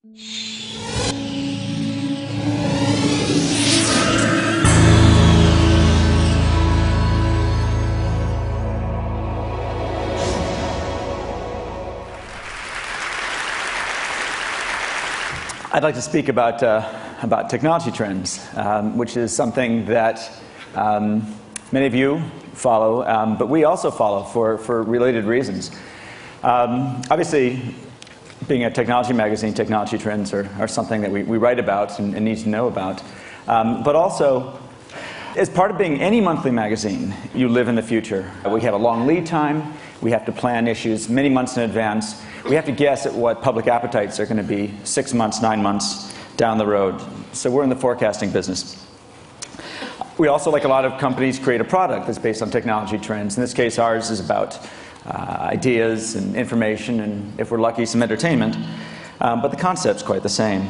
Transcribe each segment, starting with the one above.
I'd like to speak about technology trends, which is something that many of you follow, but we also follow for related reasons. Obviously, being a technology magazine, technology trends are something that we write about and need to know about. But also, as part of being any monthly magazine, you live in the future. We have a long lead time. We have to plan issues many months in advance. We have to guess at what public appetites are going to be 6 months, 9 months down the road. So we're in the forecasting business. We also, like a lot of companies, create a product that's based on technology trends. In this case, ours is about ideas and information and, if we're lucky, some entertainment. But the concept's quite the same.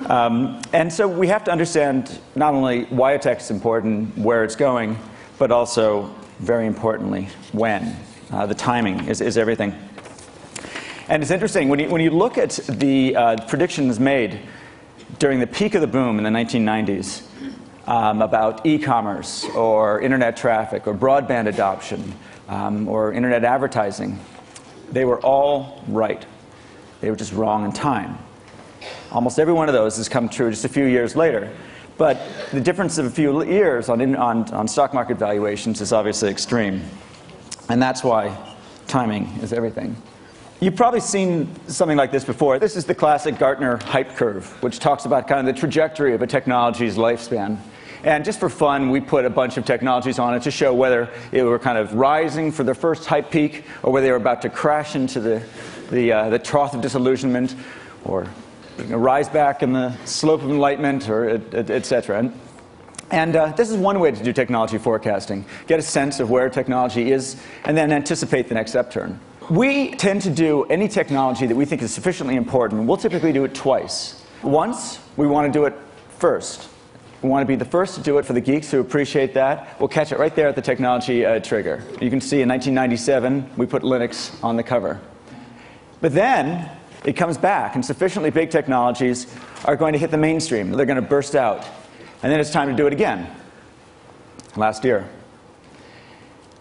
And so we have to understand not only why a tech is important, where it's going, but also, very importantly, when. The timing is everything. And it's interesting, when you look at the predictions made during the peak of the boom in the 1990s about e-commerce or internet traffic or broadband adoption or internet advertising, they were all right. They were just wrong in time. Almost every one of those has come true just a few years later. But the difference of a few years on stock market valuations is obviously extreme. And that's why timing is everything. You've probably seen something like this before. This is the classic Gartner hype curve, which talks about kind of the trajectory of a technology's lifespan. And just for fun, we put a bunch of technologies on it to show whether they were kind of rising for their first hype peak, or whether they were about to crash into the trough of disillusionment, or rise back in the slope of enlightenment, or et cetera. And this is one way to do technology forecasting. Get a sense of where technology is, and then anticipate the next upturn. We tend to do any technology that we think is sufficiently important. We'll typically do it twice. Once, we want to do it first. We want to be the first to do it for the geeks who appreciate that. We'll catch it right there at the technology trigger. You can see in 1997, we put Linux on the cover. But then, it comes back, and sufficiently big technologies are going to hit the mainstream. They're going to burst out. And then it's time to do it again. Last year.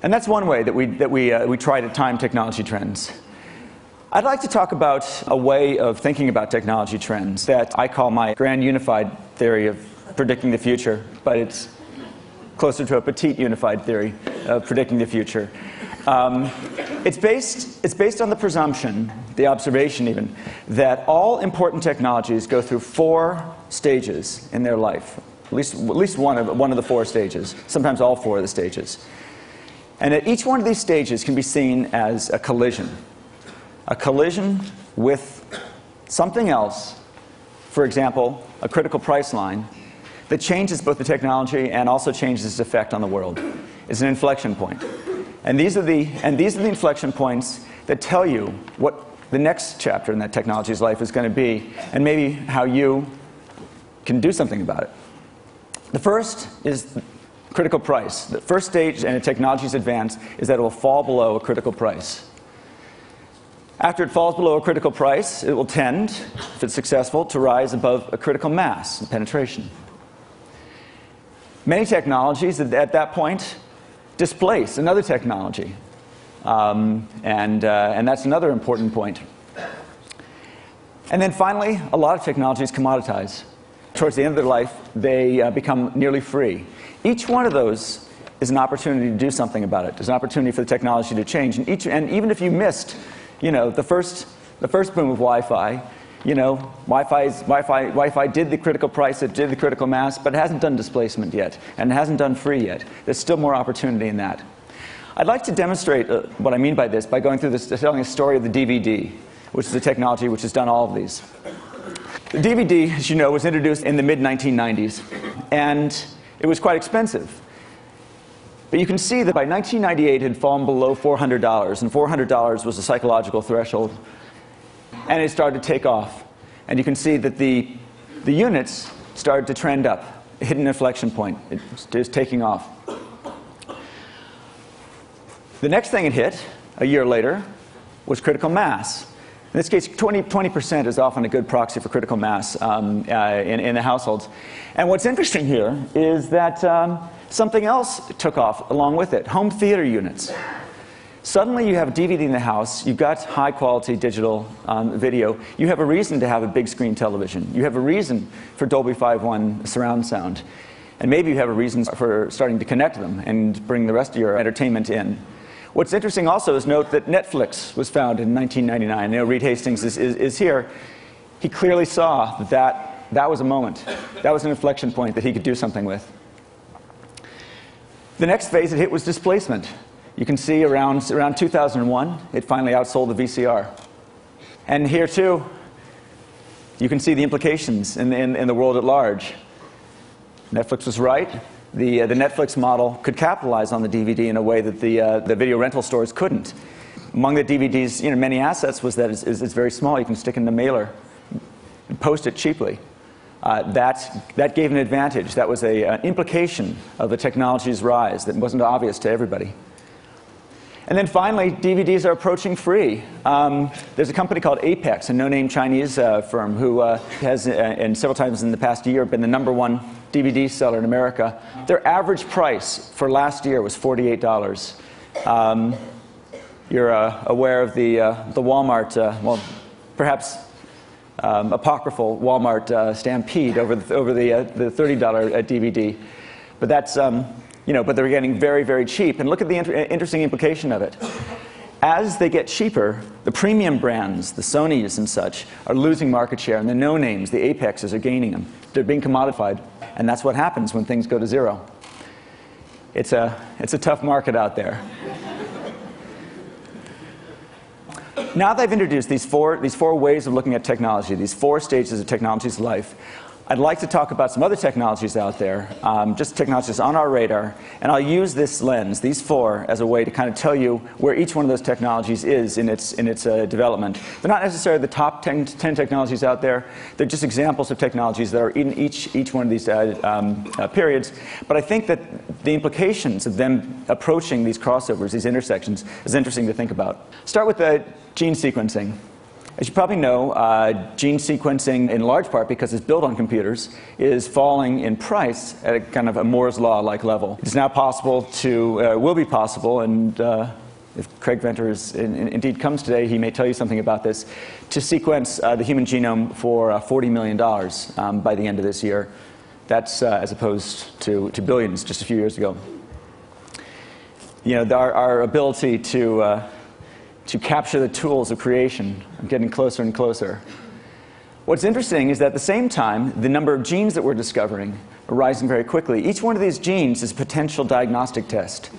And that's one way that we try to time technology trends. I'd like to talk about a way of thinking about technology trends that I call my grand unified theory of predicting the future, but it's closer to a petite unified theory of predicting the future. It's based on the presumption, the observation even, that all important technologies go through 4 stages in their life. At least one of the 4 stages, sometimes all 4 of the stages. And at each one of these stages can be seen as a collision with something else, for example, a critical price line, that changes both the technology and also changes its effect on the world. It's an inflection point. And these are the inflection points that tell you what the next chapter in that technology's life is going to be, and maybe how you can do something about it. The first is critical price. The first stage in a technology's advance is that it will fall below a critical price. After it falls below a critical price, it will tend, if it's successful, to rise above a critical mass and penetration. Many technologies at that point displace another technology. And that's another important point. And then finally, a lot of technologies commoditize. Towards the end of their life, they become nearly free. Each one of those is an opportunity to do something about it. There's an opportunity for the technology to change. And even if you missed, the first boom of Wi-Fi, Wi-Fi did the critical price, it did the critical mass, but it hasn't done displacement yet, and it hasn't done free yet. There's still more opportunity in that. I'd like to demonstrate what I mean by this by going through this, telling a story of the DVD, which is a technology which has done all of these. The DVD, as you know, was introduced in the mid-1990s, and it was quite expensive. But you can see that by 1998 it had fallen below $400, and $400 was a psychological threshold, and it started to take off. And you can see that the units started to trend up, hit an inflection point. It was taking off. The next thing it hit, a year later, was critical mass. In this case, 20% is often a good proxy for critical mass in the households. And what's interesting here is that something else took off along with it, home theater units. Suddenly you have a DVD in the house, you've got high-quality digital video, you have a reason to have a big-screen television, you have a reason for Dolby 5.1 surround sound, and maybe you have a reason for starting to connect them and bring the rest of your entertainment in. What's interesting also is note that Netflix was founded in 1999. You know, Reed Hastings is here. He clearly saw that was a moment. That was an inflection point that he could do something with. The next phase it hit was displacement. You can see around 2001, it finally outsold the VCR. And here, too, you can see the implications in the world at large. Netflix was right. The Netflix model could capitalize on the DVD in a way that the video rental stores couldn't. Among the DVD's many assets was that it's very small. You can stick in the mailer and post it cheaply. That gave an advantage. That was an implication of the technology's rise that wasn't obvious to everybody. And then finally, DVDs are approaching free. There's a company called Apex, a no-name Chinese firm, who has, and several times in the past year, been the #1 DVD seller in America. Their average price for last year was $48. You're aware of the Walmart, well, perhaps apocryphal Walmart stampede over the $30 DVD. But that's, but they're getting very, very cheap. And look at the interesting implication of it. As they get cheaper, the premium brands, the Sonys and such, are losing market share, and the no-names, the Apexes, are gaining them. They're being commodified, and that's what happens when things go to zero. It's a tough market out there. Now that I've introduced these four ways of looking at technology, these 4 stages of technology's life, I'd like to talk about some other technologies out there, just technologies on our radar, and I'll use this lens, these 4, as a way to kind of tell you where each one of those technologies is in its development. They're not necessarily the top 10 technologies out there. They're just examples of technologies that are in each one of these periods. But I think that the implications of them approaching these crossovers, these intersections, is interesting to think about. Start with gene sequencing. As you probably know, gene sequencing, in large part because it's built on computers, is falling in price at a kind of a Moore's Law-like level. It's now possible to, will be possible, and if Craig Venter indeed comes today, he may tell you something about this, to sequence the human genome for $40 million by the end of this year. That's as opposed to billions just a few years ago. Our ability to capture the tools of creation are getting closer and closer. What's interesting is that at the same time, the number of genes that we're discovering are rising very quickly. Each one of these genes is a potential diagnostic test.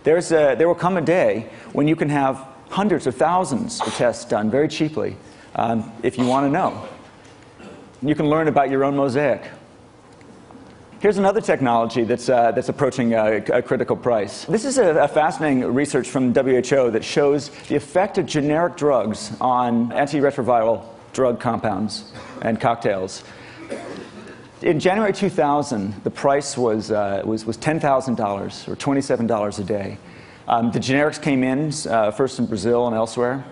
There will come a day when you can have hundreds or thousands of tests done very cheaply if you want to know. You can learn about your own mosaic. Here's another technology that's approaching a critical price. This is a fascinating research from WHO that shows the effect of generic drugs on antiretroviral drug compounds and cocktails. In January 2000, the price was $10,000 or $27 a day. The generics came in first in Brazil and elsewhere,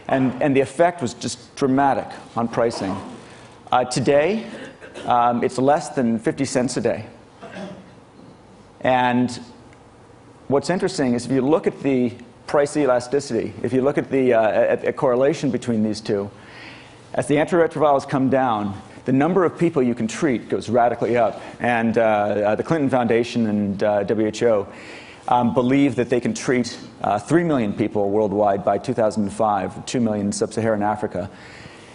and the effect was just dramatic on pricing. Today, it's less than 50 cents a day. And what's interesting is if you look at the price elasticity, if you look at the correlation between these two, as the antiretrovirals come down, the number of people you can treat goes radically up. And the Clinton Foundation and WHO believe that they can treat 3 million people worldwide by 2005, 2 million in sub-Saharan Africa.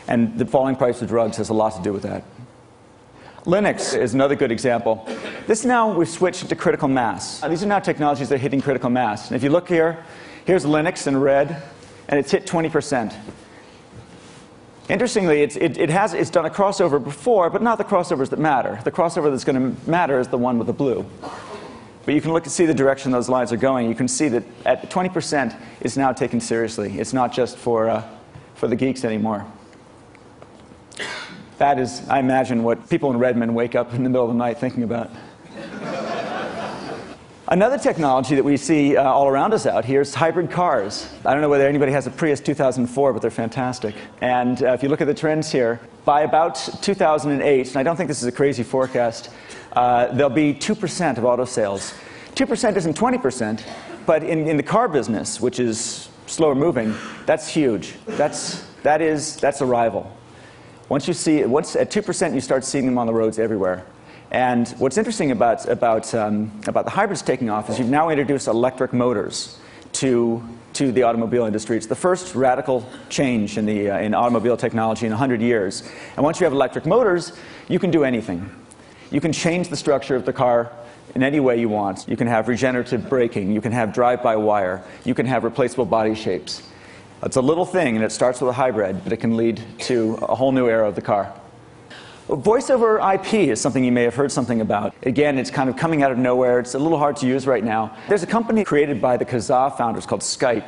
And the falling price of drugs has a lot to do with that. Linux is another good example. This now, we've switched to critical mass. These are now technologies that are hitting critical mass. And if you look here, here's Linux in red, and it's hit 20%. Interestingly, it's done a crossover before, but not the crossovers that matter. The crossover that's going to matter is the one with the blue. But you can look and see the direction those lines are going. You can see that at 20%, it's now taken seriously. It's not just for the geeks anymore. That is, I imagine, what people in Redmond wake up in the middle of the night thinking about. Another technology that we see all around us out here is hybrid cars. I don't know whether anybody has a Prius 2004, but they're fantastic. And if you look at the trends here, by about 2008, and I don't think this is a crazy forecast, there'll be 2% of auto sales. 2% isn't 20%, but in the car business, which is slower moving, that's huge. That's a rival. Once at 2%, you start seeing them on the roads everywhere. And what's interesting about the hybrids taking off is you've now introduced electric motors to the automobile industry. It's the first radical change in automobile technology in 100 years. And once you have electric motors, you can do anything. You can change the structure of the car in any way you want. You can have regenerative braking. You can have drive-by-wire. You can have replaceable body shapes. It's a little thing, and it starts with a hybrid, but it can lead to a whole new era of the car. Voice over IP is something you may have heard something about. Again, it's kind of coming out of nowhere. It's a little hard to use right now. There's a company created by the Kazaa founders called Skype.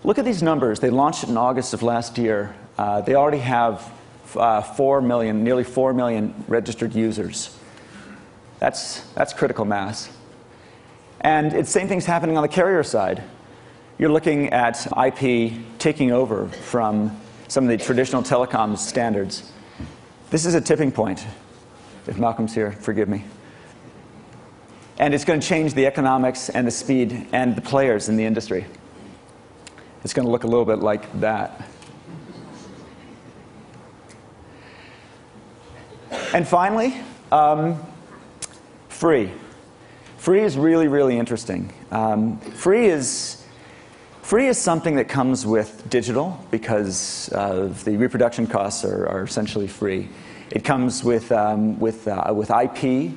Look at these numbers. They launched it in August of last year. They already have 4 million, nearly 4 million registered users. That's critical mass. And the same thing's happening on the carrier side. You're looking at IP taking over from some of the traditional telecom standards. This is a tipping point. If Malcolm's here, forgive me. And it's going to change the economics and the speed and the players in the industry. It's going to look a little bit like that. And finally, free. Free is really, really interesting. Free is something that comes with digital because the reproduction costs are essentially free. It comes with IP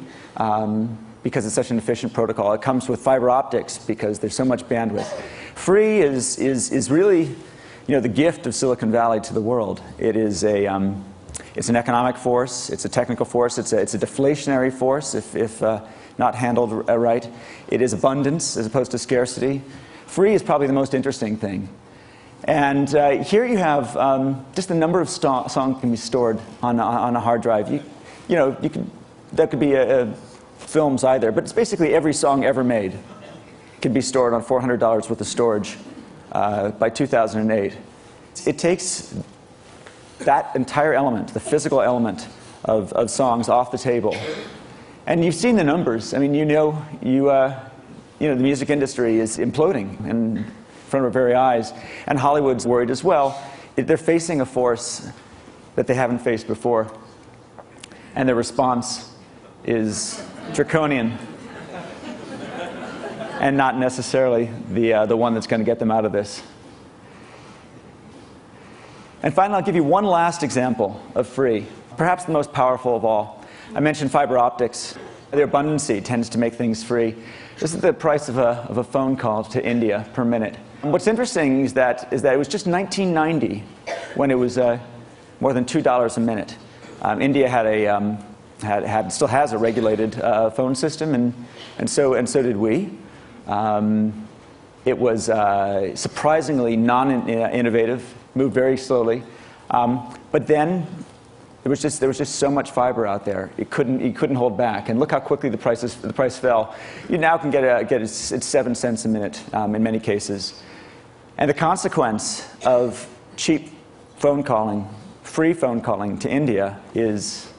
because it's such an efficient protocol. It comes with fiber optics because there's so much bandwidth. Free is really, the gift of Silicon Valley to the world. It's an economic force. It's a technical force. It's a deflationary force if not handled right. It is abundance as opposed to scarcity. Free is probably the most interesting thing. And here you have just the number of songs can be stored on a hard drive. That could be films either, but it's basically every song ever made can be stored on $400 worth of storage by 2008. It takes that entire element, the physical element of songs, off the table. And you've seen the numbers. I mean, the music industry is imploding in front of our very eyes, and Hollywood's worried as well. They're facing a force that they haven't faced before, and their response is draconian, and not necessarily the one that's going to get them out of this. And finally, I'll give you one last example of free, perhaps the most powerful of all. I mentioned fiber optics. Their abundancy tends to make things free. This is the price of a phone call to India per minute. And what's interesting is that it was just 1990 when it was more than $2 a minute. India still has a regulated phone system, and so did we. It was surprisingly non-innovative, moved very slowly, but then there was just so much fiber out there. It couldn't hold back. And look how quickly the price fell. You now can get it's 7 cents a minute in many cases. And the consequence of cheap phone calling, free phone calling to India is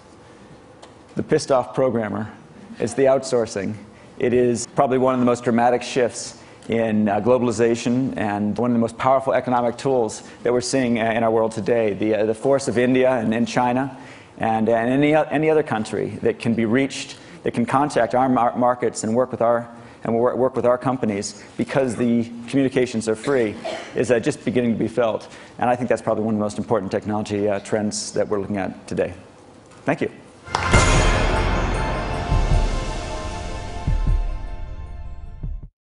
the pissed off programmer. It's the outsourcing. It is probably one of the most dramatic shifts in globalization and one of the most powerful economic tools that we're seeing in our world today. The force of India and China and any other country that can be reached, that can contact our markets and work with our companies because the communications are free, is just beginning to be felt. And I think that's probably one of the most important technology trends that we're looking at today. Thank you.